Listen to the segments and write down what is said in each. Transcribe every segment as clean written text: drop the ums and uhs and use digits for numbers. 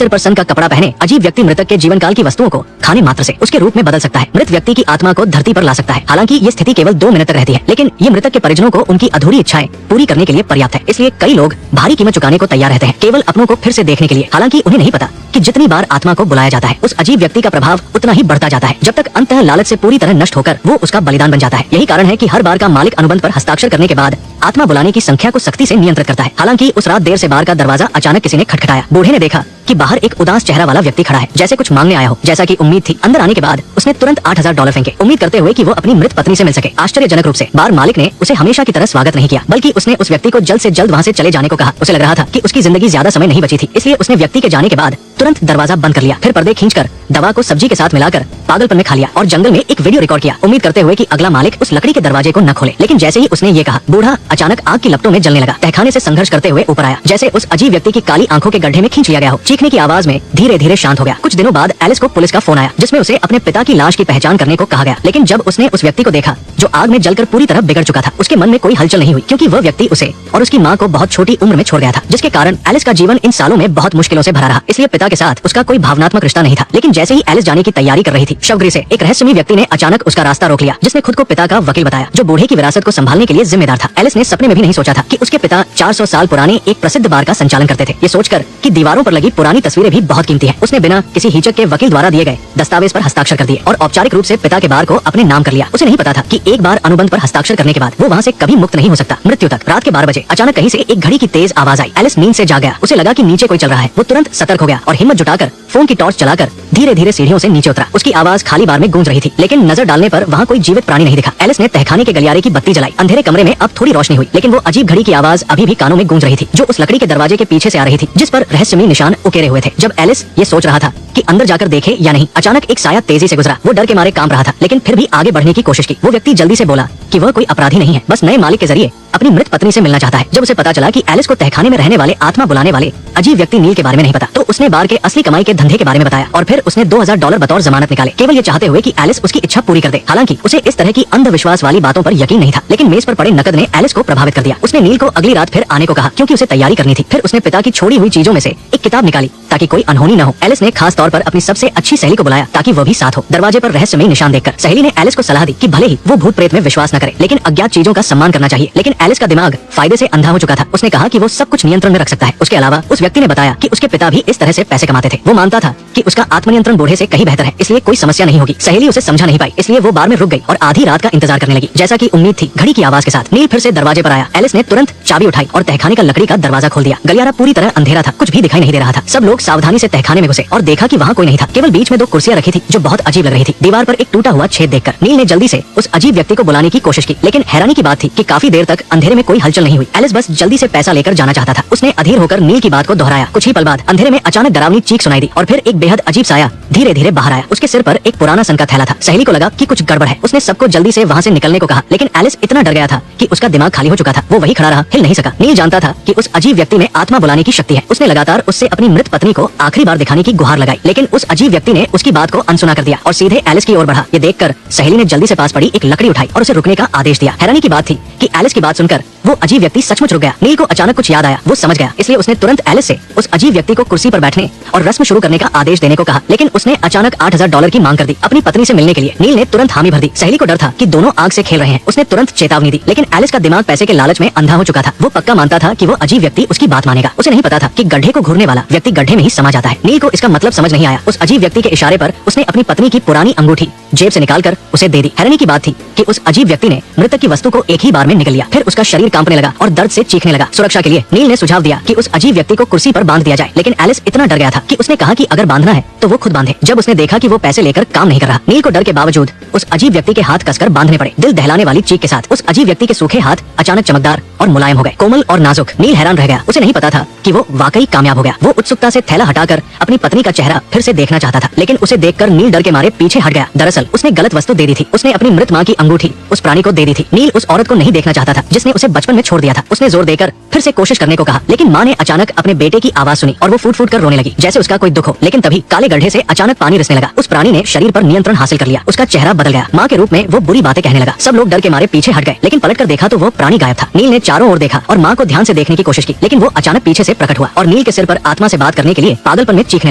सिर पर सन का कपड़ा पहने अजीब व्यक्ति मृतक के जीवन काल की वस्तुओं को खाने मात्र से उसके रूप में बदल सकता है। मृत व्यक्ति की आत्मा को धरती पर ला सकता है। हालांकि ये स्थिति केवल 2 मिनट तक रहती है, लेकिन ये मृतक के परिजनों को उनकी अधूरी इच्छाएं पूरी करने के लिए पर्याप्त है। इसलिए कई लोग भारी कीमत चुकाने को तैयार रहते हैं केवल अपनों को फिर से देखने के लिए। हालांकि उन्हें नहीं पता कि जितनी बार आत्मा को बुलाया जाता है उस अजीब व्यक्ति का प्रभाव उतना ही बढ़ता जाता है, जब तक अंततः लालच से पूरी तरह नष्ट होकर वो उसका बलिदान बन जाता है। यही कारण है कि हर बार का मालिक अनुबंध पर हस्ताक्षर करने के बाद आत्मा बुलाने की संख्या को सख्ती से नियंत्रित करता है। हालांकि उस रात देर से बार का दरवाजा अचानक किसी ने खटखटाया। बूढ़े ने देखा कि बाहर एक उदास चेहरा वाला व्यक्ति खड़ा है, जैसे कुछ मांगने आया हो। जैसा कि उम्मीद थी, अंदर आने के बाद उसने तुरंत $8000 फेंके, उम्मीद करते हुए कि वो अपनी मृत पत्नी से मिल सके। आश्चर्यजनक रूप से बार मालिक ने उसे हमेशा की तरह स्वागत नहीं किया, बल्कि उसने उस व्यक्ति को जल्द से जल्द वहाँ से चले जाने को कहा। उसे लग रहा था कि उसकी जिंदगी ज्यादा समय नहीं बची थी, इसलिए उसने व्यक्ति के जाने के बाद तुरंत दरवाजा बंद कर लिया। फिर पर्दे खींचकर दवा को सब्जी के साथ मिलाकर पागलपन में खा लिया और जंगल में एक वीडियो रिकॉर्ड किया, उम्मीद करते हुए कि अगला मालिक उस लकड़ी के दरवाजे को न खोले। लेकिन जैसे ही उसने ये कहा, बूढ़ा अचानक आग की लपटों में जलने लगा। तहखाने से संघर्ष करते हुए ऊपर आया, जैसे उस अजीब व्यक्ति की काली आंखों के गड्ढे में खींच लिया गया हो। चीखने की आवाज में धीरे धीरे शांत हो गया। कुछ दिनों बाद एलिस को पुलिस का फोन आया, जिसमें उसे अपने पिता की लाश की पहचान करने को कहा गया। लेकिन जब उसने उस व्यक्ति को देखा जो आग में जलकर पूरी तरह बिगड़ चुका था, उसके मन में कोई हलचल नहीं हुई, क्योंकि वह व्यक्ति उसे और उसकी माँ को बहुत छोटी उम्र में छोड़ गया था, जिसके कारण एलिस का जीवन इन सालों में बहुत मुश्किलों से भरा रहा। इसलिए पिता के साथ उसका कोई भावनात्मक रिश्ता नहीं था। लेकिन जैसे ही एलिस जाने की तैयारी कर रही थी, शवगृह से एक रहस्यमयी व्यक्ति ने अचानक उसका रास्ता रोक लिया, जिसने खुद को पिता का वकील बताया, जो बूढ़े की विरासत को संभालने के लिए जिम्मेदार था। एलिस ने सपने में भी नहीं सोचा था कि उसके पिता 400 साल पुराने एक प्रसिद्ध बार का संचालन करते थे। ये सोचकर कि दीवारों पर लगी पुरानी तस्वीरें भी बहुत कीमती हैं, उसने बिना किसी हिचक के वकील द्वारा दिए गए दस्तावेज पर हस्ताक्षर कर दिए और औपचारिक रूप से पिता के बार को अपने नाम कर लिया। उसे नहीं पता था कि एक बार अनुबंध पर हस्ताक्षर करने के बाद वो वहाँ से कभी मुक्त नहीं हो सकता, मृत्यु तक। रात के 12 बजे अचानक कहीं से एक घड़ी की तेज आवाज आई। एलिस नींद से जाग गया। उसे लगा कि नीचे कोई चल रहा है। वो तुरंत सतर्क हो गया और हिम्मत जुटाकर फोन की टॉर्च चलाकर धीरे धीरे सीढ़ियों से नीचे उतरा। उसकी आवाज खाली बार में गूंज रही थी, लेकिन नजर डालने पर वहाँ कोई जीवित प्राणी नहीं दिखा। एलिस ने तहखाने के गलियारे की बत्ती जलाई। अंधेरे कमरे में अब थोड़ी रोशनी हुई, लेकिन वो अजीब घड़ी की आवाज अभी भी कानों में गूंज रही थी, जो उस लकड़ी के दरवाजे के पीछे से आ रही थी, जिस पर रहस्यमयी निशान उकेरे हुए थे। जब एलिस ये सोच रहा था कि अंदर जाकर देखे या नहीं, अचानक एक साया तेजी से गुजरा। वो डर के मारे कांप रहा था, लेकिन फिर भी आगे बढ़ने की कोशिश की। वो व्यक्ति जल्दी से बोला कि वह कोई अपराधी नहीं है, बस नए मालिक के जरिए अपनी मृत पत्नी से मिलना चाहता है। जब उसे पता चला कि एलिस को तहखाने में रहने वाले आत्मा बुलाने वाले अजीब व्यक्ति नील के बारे में नहीं पता, तो उसने बार के असली कमाई के धंधे के बारे में बताया और फिर उसने $2000 बतौर जमानत निकाले, केवल ये चाहते हुए कि एलिस उसकी इच्छा पूरी कर दे। हालांकि उसे इस तरह की अंधविश्वास वाली बातों पर यकीन नहीं था, लेकिन मेज पर पड़े नकद ने एलिस को प्रभावित कर दिया। उसने नील को अगली रात फिर आने को कहा, क्योंकि उसे तैयारी करनी थी। फिर उसने पिता की छोड़ी हुई चीजों में से एक किताब निकाली ताकि कोई अनहोनी न हो। एलिस ने खास तौर पर अपनी सबसे अच्छी सहेली को बुलाया ताकि वह भी साथ हो। दरवाजे पर रहस्यमयी निशान देखकर सहेली ने एलिस को सलाह दी कि भले ही वो भूत प्रेत में विश्वास न करे, लेकिन अज्ञात चीजों का सम्मान करना चाहिए। लेकिन एलिस का दिमाग फायदे से अंधा हो चुका था। उसने कहा कि वो सब कुछ नियंत्रण में रख सकता है। उसके अलावा उस व्यक्ति ने बताया कि उसके पिता भी इस तरह से पैसे कमाते थे। वो मानता था कि उसका आत्मनियंत्रण बूढ़े से कहीं बेहतर है, इसलिए कोई समस्या नहीं होगी। सहेली उसे समझा नहीं पाई, इसलिए वो बार में रुक गई और आधी रात का इंतजार करने लगी। जैसा कि उम्मीद थी, घड़ी की आवाज के साथ नील फिर से दरवाजे पर आया। एलिस ने तुरंत चाबी उठाई और तहखाने का लकड़ी का दरवाजा खोल दिया। गलियारा पूरी तरह अंधेरा था, कुछ भी दिखाई नहीं दे रहा था। सब लोग सावधानी से तहखाने में घुसे और देखा कि वहाँ कोई नहीं था। केवल बीच में 2 कुर्सियां रखी थी जो बहुत अजीब लग रही थी। दीवार पर एक टूटा हुआ छेद देखकर नील ने जल्दी से उस अजीब व्यक्ति को बुलाने की कोशिश की, लेकिन हैरानी की बात थी कि काफी देर तक अंधेरे में कोई हलचल नहीं हुई। एलिस बस जल्दी से पैसा लेकर जाना चाहता था। उसने अधीर होकर नील की बात को दोहराया। कुछ ही पल बाद अंधेरे में अचानक डरावनी चीख सुनाई दी और फिर एक बेहद अजीब साया धीरे धीरे बाहर आया। उसके सिर पर एक पुराना सन का थैला था। सहेली को लगा कि कुछ गड़बड़ है। उसने सबको जल्दी से वहाँ से निकलने को कहा, लेकिन एलिस इतना डर गया था कि उसका दिमाग खाली हो चुका था। वो वही खड़ा रहा, हिल नहीं सका। नील जानता था कि उस अजीब व्यक्ति में आत्मा बुलाने की शक्ति है। उसने लगातार उससे अपनी मृत पत्नी को आखिरी बार दिखाने की गुहार लगाई, लेकिन उस अजीब व्यक्ति ने उसकी बात को अनसुना कर दिया और सीधे एलिस की ओर बढ़ा। ये देखकर सहेली ने जल्दी से पास पड़ी एक लकड़ी उठाई और उसे रुकने का आदेश दिया। हैरानी की बात थी कि एलिस की बात सुनकर वो अजीब व्यक्ति सचमुच रुक गया। नील को अचानक कुछ याद आया। वो समझ गया, इसलिए उसने तुरंत एलिस से उस अजीब व्यक्ति को कुर्सी पर बैठने और रस्म शुरू करने का आदेश देने को कहा, लेकिन उसने अचानक $8000 की मांग कर दी अपनी पत्नी से मिलने के लिए। नील ने तुरंत हामी भर दी। सहेली को डर था कि दोनों आग से खेल रहे हैं। उसने तुरंत चेतावनी दी, लेकिन एलिस का दिमाग पैसे के लालच में अंधा हो चुका था। वो पक्का मानता था कि वो अजीब व्यक्ति उसकी बात मानेगा। उसे नहीं पता था कि गड्ढे को घूरने वाला व्यक्ति गड्ढे में ही समा जाता है। नील को इसका मतलब समझ नहीं आया। उस अजीब व्यक्ति के इशारे पर उसने अपनी पत्नी की पुरानी अंगूठी जेब से निकालकर उसे दे दी। हैरानी की बात थी कि उस अजीब व्यक्ति ने मृतक की वस्तु को एक ही बार में निगल लिया। फिर उसका शरीर कांपने लगा और दर्द से चीखने लगा। सुरक्षा के लिए नील ने सुझाव दिया कि उस अजीब व्यक्ति को कुर्सी पर बांध दिया जाए, लेकिन एलिस इतना डर गया था कि उसने कहा कि अगर बांधना है तो वो खुद बांधे। जब उसने देखा कि वो पैसे लेकर काम नहीं कर रहा, नील को डर के बावजूद उस अजीब व्यक्ति के हाथ कसकर बांधने पड़े। दिल दहलाने वाली चीख के साथ उस अजीब व्यक्ति के सूखे हाथ अचानक चमकदार और मुलायम हो गए, कोमल और नाजुक। नील हैरान रह गया। उसे नहीं पता था कि वो वाकई कामयाब हो गया। वो उत्सुकता से थैला हटाकर अपनी पत्नी का चेहरा फिर से देखना चाहता था, लेकिन उसे देखकर नील डर के मारे पीछे हट गया। दरअसल उसने गलत वस्तु दे दी थी। उसने अपनी मृत माँ की अंगूठी उस प्राणी को दे दी थी। नील उस औरत को नहीं देखना चाहता था जिसने उसे बचपन में छोड़ दिया था। उसने जोर देकर फिर से कोशिश करने को कहा, लेकिन माँ ने अचानक अपने बेटे की आवाज सुनी और वो फूट फूट कर रोने लगी जैसे उसका कोई दुख हो। लेकिन तभी काले गड्ढे से अचानक पानी रिसने लगा। उस प्राणी ने शरीर पर नियंत्रण हासिल कर लिया। उसका चेहरा बदल गया। माँ के रूप में वो बुरी बातें कहने लगा। सब लोग डर के मारे पीछे हट गए, लेकिन पलट कर देखा तो वो प्राणी गायब था। नील ने चारों ओर देखा और माँ को ध्यान से देखने की कोशिश की, लेकिन वो अचानक पीछे से प्रकट हुआ और नील के सिर पर आत्मा से बात करने के के लिए पागलपन में चीखने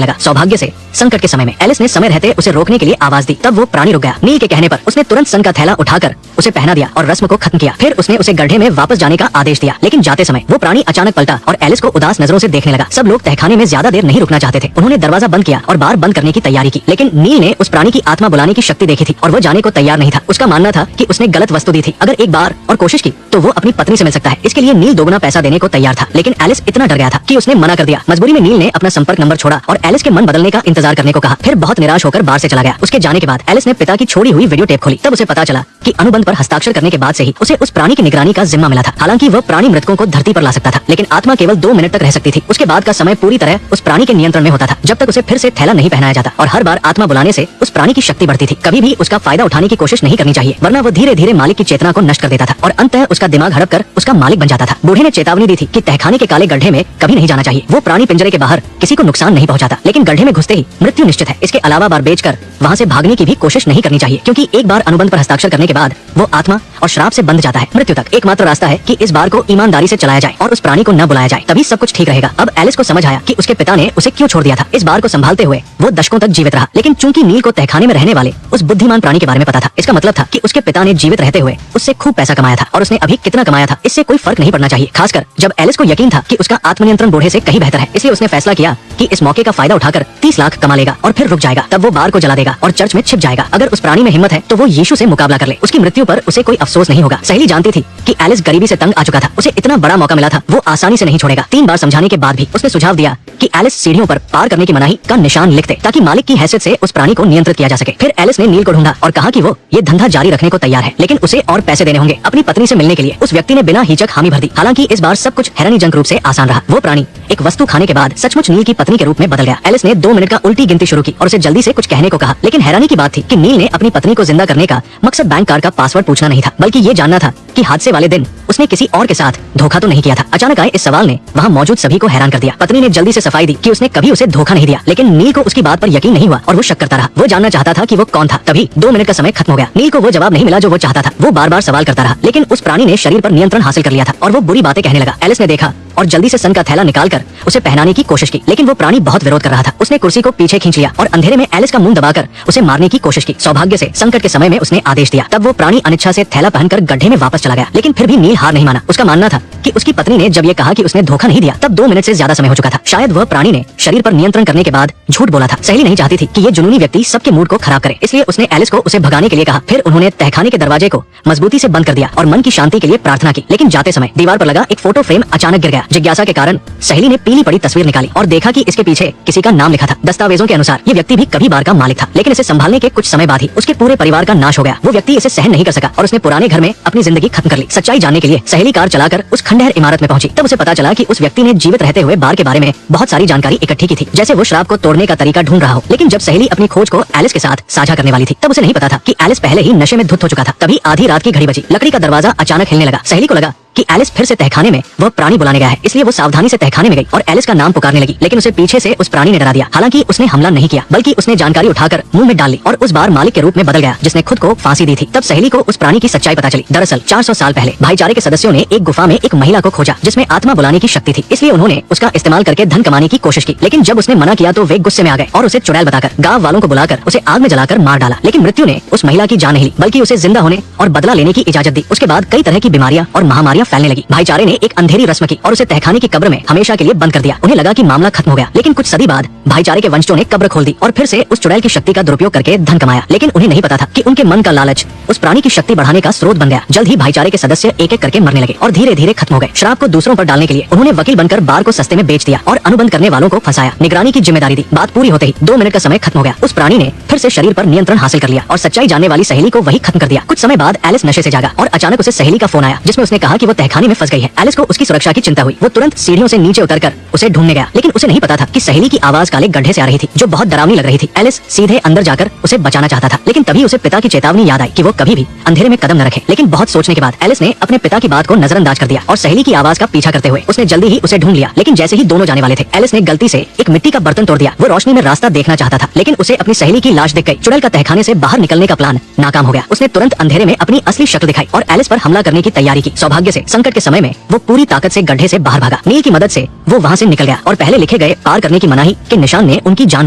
लगा। सौभाग्य से संकट के समय में एलिस ने समय रहते उसे रोकने के लिए आवाज दी। तब वो प्राणी रुक गया। नील के कहने पर उसने तुरंत सन का थैला उठाकर उसे पहना दिया और रस्म को खत्म किया। फिर उसने उसे गड्ढे में वापस जाने का आदेश दिया। लेकिन जाते समय वो प्राणी अचानक पलटा और एलिस को उदास नजरों से देखने लगा। सब लोग तहखाने में ज्यादा देर नहीं रुकना चाहते थे। उन्होंने दरवाजा बंद किया और बार बंद करने की तैयारी की। लेकिन नील ने उस प्राणी की आत्मा बुलाने की शक्ति देखी थी और वो जाने को तैयार नहीं था। उसका मानना था कि उसने गलत वस्तु दी थी। अगर एक बार और कोशिश की तो वो अपनी पत्नी से मिल सकता है। इसके लिए नील दोगुना पैसा देने को तैयार था। लेकिन एलिस इतना डर गया था कि उसने मना कर दिया। मजबूरी में नील ने अपना संपर्क नंबर छोड़ा और एलिस के मन बदलने का इंतजार करने को कहा। फिर बहुत निराश होकर बार से चला गया। उसके जाने के बाद एलिस ने पिता की छोड़ी हुई वीडियो टेप खोली। तब उसे पता चला कि अनुबंध पर हस्ताक्षर करने के बाद से ही उसे उस प्राणी की निगरानी का जिम्मा मिला था। हालांकि वह प्राणी मृतकों को धरती पर ला सकता था, लेकिन आत्मा केवल 2 मिनट तक रह सकती थी। उसके बाद का समय पूरी तरह उस प्राणी के नियंत्रण में होता था, जब तक उसे फिर से थैला नहीं पहनाया जाता। और हर बार आत्मा बुलाने से उस प्राणी की शक्ति बढ़ती थी। कभी भी उसका फायदा उठाने की कोशिश नहीं करनी चाहिए, वरना वो धीरे धीरे मालिक की चेतना को नष्ट कर देता था और अंततः उसका दिमाग हड़प कर उसका मालिक बन जाता था। बूढ़े ने चेतावनी दी थी कि तहखाने के काले गड्ढे में कभी नहीं जाना चाहिए। वो प्राणी पिंजरे के बाहर किसी को नुकसान नहीं पहुंचाता, लेकिन गड्ढे में घुसते ही मृत्यु निश्चित है। इसके अलावा बार बेचकर वहाँ से भागने की भी कोशिश नहीं करनी चाहिए, क्योंकि एक बार अनुबंध पर हस्ताक्षर करने के बाद वो आत्मा और श्राप से बंध जाता है। मृत्यु तक एकमात्र रास्ता है कि इस बार को ईमानदारी से चलाया जाए और उस प्राणी को न बुलाया जाए, तभी सब कुछ ठीक रहेगा। अब एलिस को समझ आया कि उसके पिता ने उसे क्यों छोड़ दिया था। इस बार को संभालते हुए वो दशकों तक जीवित रहा, लेकिन चूंकि नील को तहखाने में रहने वाले उस बुद्धिमान प्राणी के बारे में पता था, इसका मतलब था कि उसके पिता ने जीवित रहते हुए उससे खूब पैसा कमाया था और उसने अभी कितना कमाया था इससे कोई फर्क नहीं पड़ना चाहिए। खासकर जब एलिस को यकीन था कि उसका आत्मनियंत्रण बूढ़े से कहीं बेहतर है, इसलिए उसने फैसला किया कि इस मौके का फायदा उठाकर 30 लाख कमा लेगा और फिर रुक जाएगा। तब वो बार को जला देगा और चर्च में छिप जाएगा। अगर उस प्राणी में हिम्मत है तो वो यीशु से मुकाबला कर ले। उसकी मृत्यु पर उसे कोई अफसोस नहीं होगा। सहेली जानती थी कि एलिस गरीबी से तंग आ चुका था, उसे इतना बड़ा मौका मिला था, वो आसानी से नहीं छोड़ेगा। 3 बार समझाने के बाद भी उसने सुझाव दिया कि एलिस सीढ़ियों पर पार करने की मनाही का निशान लिख दे, ताकि मालिक की हैसियत से उस प्राणी को नियंत्रित किया जा सके। फिर एलिस ने नील को ढूंढा और कहा कि वो ये धंधा जारी रखने को तैयार है, लेकिन उसे और पैसे देने होंगे। अपनी पत्नी से मिलने के लिए उस व्यक्ति ने बिना हिचक हामी भर दी। हालांकि इस बार सब कुछ हैरानीजनक रूप से आसान रहा। वो प्राणी एक वस्तु खाने के बाद सचमुच नील की पत्नी के रूप में बदल गया। एलिस ने 2 मिनट का उल्टी गिनती शुरू की और उसे जल्दी से कुछ कहने को कहा, लेकिन हैरानी की बात थी कि नील ने अपनी पत्नी को जिंदा करने का मकसद बैंक कार्ड का पासवर्ड पूछना नहीं था, बल्कि ये जानना था कि हादसे वाले दिन उसने किसी और के साथ धोखा तो नहीं किया था। अचानक आए इस सवाल ने वहाँ मौजूद सभी को हैरान कर दिया। पत्नी ने जल्दी से सफाई दी कि उसने कभी उसे धोखा नहीं दिया, लेकिन नील को उसकी बात पर यकीन नहीं हुआ और वो शक करता रहा। वो जानना चाहता था कि वो कौन था। तभी 2 मिनट का समय खत्म हो गया। नील को वो जवाब नहीं मिला जो वो चाहता था। वो बार बार सवाल करता रहा, लेकिन उस प्राणी ने शरीर पर नियंत्रण हासिल कर लिया था और वो बुरी बातें कहने लगा। एलिस ने देखा और जल्दी से सन का थैला निकालकर उसे पहनाने की कोशिश की, लेकिन वो प्राणी बहुत विरोध कर रहा था। उसने कुर्सी को पीछे खींच लिया और अंधेरे में एलिस का मुंह दबाकर उसे मारने की कोशिश की। सौभाग्य से संकट के समय में उसने आदेश दिया। तब वो प्राणी अनिच्छा से थैला पहनकर गड्ढे में वापस चला गया, लेकिन फिर भी नील हार नहीं माना। उसका मानना था कि उसकी पत्नी ने जब ये कहा कि उसने धोखा नहीं दिया, तब 2 मिनट से ज्यादा समय हो चुका था। शायद वह प्राणी ने शरीर पर नियंत्रण करने के बाद झूठ बोला था। सहेली नहीं चाहती थी कि ये जुनूनी व्यक्ति सबके मूड को खराब करे, इसलिए उसने एलिस को उसे भगाने के लिए कहा। फिर उन्होंने तहखाने के दरवाजे को मजबूती से बंद कर दिया और मन की शांति के लिए प्रार्थना की। लेकिन जाते समय दीवार पर लगा एक फोटो फ्रेम अचानक गिर गया। जिज्ञासा के कारण सहेली ने पीली पड़ी तस्वीर निकाली और देखा कि इसके पीछे किसी का नाम लिखा था। दस्तावेजों के अनुसार ये व्यक्ति भी कभी बार का मालिक था, लेकिन इसे संभालने के कुछ समय बाद ही उसके पूरे परिवार का नाश हो गया। वो व्यक्ति इसे सहन नहीं कर सका और उसने पुराने घर में अपनी जिंदगी खत्म कर ली। सच्चाई जानने के लिए सहेली कार चलाकर उस खंडहर इमारत में पहुंची। तब उसे पता चला कि उस व्यक्ति ने जीवित रहते हुए बार के बारे में बहुत सारी जानकारी इकट्ठी की थी, जैसे वो श्राप को तोड़ने का तरीका ढूंढ रहा हो। लेकिन जब सहेली अपनी खोज को एलिस के साथ साझा करने वाली थी, तब उसे नहीं पता था कि एलिस पहले ही नशे में धुत हो चुका था। तभी आधी रात की घड़ी बजी। लकड़ी का दरवाजा अचानक हिलने लगा। सहेली को लगा कि एलिस फिर से तहखाने में वह प्राणी बुलाने गया है, इसलिए वो सावधानी से तहखाने में गई और एलिस का नाम पुकारने लगी, लेकिन उसे पीछे से उस प्राणी ने डरा दिया। हालांकि उसने हमला नहीं किया, बल्कि उसने जानकारी उठाकर मुंह में डाल ली और उस बार मालिक के रूप में बदल गया, जिसने खुद को फांसी दी थी। तब सहेली को उस प्राणी की सच्चाई पता चली। दरअसल 400 साल पहले भाईचारे के सदस्यों ने एक गुफा में एक महिला को खोजा जिसमें आत्मा बुलाने की शक्ति थी, इसलिए उन्होंने उसका इस्तेमाल करके धन कमाने की कोशिश की। लेकिन जब उसने मना किया तो वे गुस्से में आ गए और उसे चुड़ैल बताकर गांव वालों को बुलाकर उसे आग में जलाकर मार डाला। लेकिन मृत्यु ने उस महिला की जान नहीं ली, बल्कि उसे जिंदा होने और बदला लेने की इजाजत दी। उसके बाद कई तरह की बीमारियां और महामारियां फैलने लगी। भाईचारे ने एक अंधेरी रस्म की और उसे तहखाने की कब्र में हमेशा के लिए बंद कर दिया। उन्हें लगा कि मामला खत्म हो गया, लेकिन कुछ सदी बाद भाईचारे के वंशजों ने कब्र खोल दी और फिर से उस चुड़ैल की शक्ति का दुरुपयोग करके धन कमाया। लेकिन उन्हें नहीं पता था कि उनके मन का लालच उस प्राणी की शक्ति बढ़ाने का स्रोत बन गया। जल्द ही भाईचारे के सदस्य एक एक करके मरने लगे और धीरे धीरे खत्म हो गए। श्राप को दूसरों पर डालने के लिए उन्होंने वकील बनकर बार को सस्ते में बेच दिया और अनुबंध करने वालों को फंसाया। निगरानी की जिम्मेदारी दी। बात पूरी होते ही 2 मिनट का समय खत्म हो गया। उस प्राणी ने फिर से शरीर पर नियंत्रण हासिल कर लिया और सच्चाई जानने वाली सहेली को वही खत्म कर दिया। कुछ समय बाद एलिस नशे से जागा और अचानक उसे सहेली का फोन आया, जिसमें उसने कहा कि वो तहखाने में फंस गई है। एलिस को उसकी सुरक्षा की चिंता हुई। वो तुरंत सीढ़ियों से नीचे उतरकर उसे ढूंढने गया, लेकिन उसे नहीं पता था कि सहेली की आवाज काले गड्ढे से आ रही थी, जो बहुत डरावनी लग रही थी। एलिस सीधे अंदर जाकर उसे बचाना चाहता था, लेकिन तभी उसे पिता की चेतावनी याद आई कि वो कभी भी अंधेरे में कदम न रखे। लेकिन बहुत सोचने के बाद एलिस ने अपने पिता की बात को नजरअंदाज कर दिया और सहेली की आवाज का पीछा करते हुए उसने जल्दी ही उसे ढूंढ लिया। लेकिन जैसे ही दोनों जाने वाले थे, एलिस ने गलती से एक मिट्टी का बर्तन तोड़ दिया। वो रोशनी में रास्ता देखना चाहता था, लेकिन उसे अपनी सहेली की लाश दिख गई। चुड़ैल का तहखाने से बाहर निकलने का प्लान नाकाम हो गया। उसने तुरंत अंधेरे में अपनी असली शक्ल दिखाई और एलिस पर हमला करने की तैयारी की। सौभाग्य से से संकट के समय में वो पूरी ताकत से गड्ढे से बाहर भागा। नील की मदद से वो वहाँ से निकल गया और पहले लिखे गए पार करने की मनाही के निशान ने उनकी जान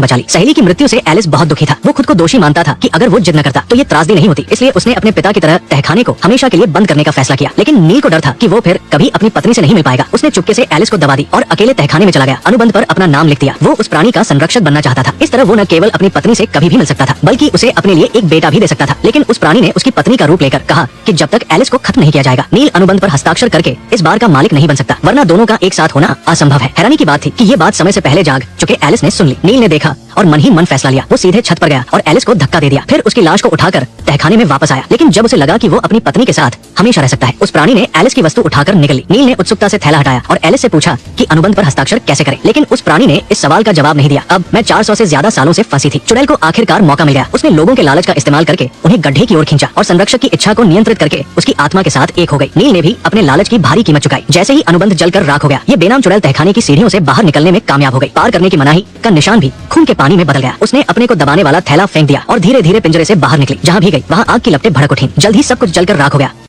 बचा ली। सहेली की मृत्यु से एलिस बहुत दुखी था। वो खुद को दोषी मानता था कि अगर वो जिद न करता तो ये त्रासदी नहीं होती। इसलिए उसने अपने पिता की तरह तहखाने को हमेशा के लिए बंद करने का फैसला किया। लेकिन नील को डर था कि वो फिर कभी अपनी पत्नी से नहीं मिल पाएगा। उसने चुपके से एलिस को दबा दी और अकेले तहखाने में चला गया। अनुबंध पर अपना नाम लिख दिया। वो उस प्राणी का संरक्षक बनना चाहता था। इस तरह वो न केवल अपनी पत्नी से कभी भी मिल सकता था बल्कि उसे अपने लिए एक बेटा भी दे सकता था। लेकिन उस प्राणी ने उसकी पत्नी का रूप लेकर कहा कि जब तक एलिस को खत्म नहीं किया जाएगा, नील अनुबंध पर हस्ताक्षर करके इस बार का मालिक नहीं बन सकता, वरना दोनों का एक साथ होना असंभव है। हैरानी की बात थी कि ये बात समय से पहले जाग चुके एलिस ने सुन ली। नील ने देखा और मन ही मन फैसला लिया। वो सीधे छत पर गया और एलिस को धक्का दे दिया। फिर उसकी लाश को उठाकर तहखाने में वापस आया। लेकिन जब उसे लगा कि वो अपनी पत्नी के साथ हमेशा रह सकता है, उस प्राणी ने एलिस की वस्तु उठाकर निकल ली। नील ने उत्सुकता से थैला हटाया और एलिस से पूछा कि अनुबंध पर हस्ताक्षर कैसे करें। लेकिन उस प्राणी ने इस सवाल का जवाब नहीं दिया। अब मैं 400 से ज्यादा सालों से फंसी थी। चुड़ैल को आखिरकार मौका मिल गया। उसने लोगों के लालच का इस्तेमाल करके उन्हें गड्ढे की ओर खींचा और संरक्षक की इच्छा को नियंत्रित करके उसकी आत्मा के साथ एक हो गई। नील ने भी अपने लालच की भारी कीमत चुकाई। जैसे ही अनुबंध जलकर राख हो गया, ये बेनाम चुड़ैल तहखाने की सीढ़ियों से बाहर निकलने में कामयाब हो गई। पार करने की मनाही का निशान भी खून के पानी में बदल गया। उसने अपने को दबाने वाला थैला फेंक दिया और धीरे धीरे पिंजरे से बाहर निकली। जहाँ भी गई वहाँ आग की लपटें भड़क उठी। जल्द ही सब कुछ जलकर राख हो गया।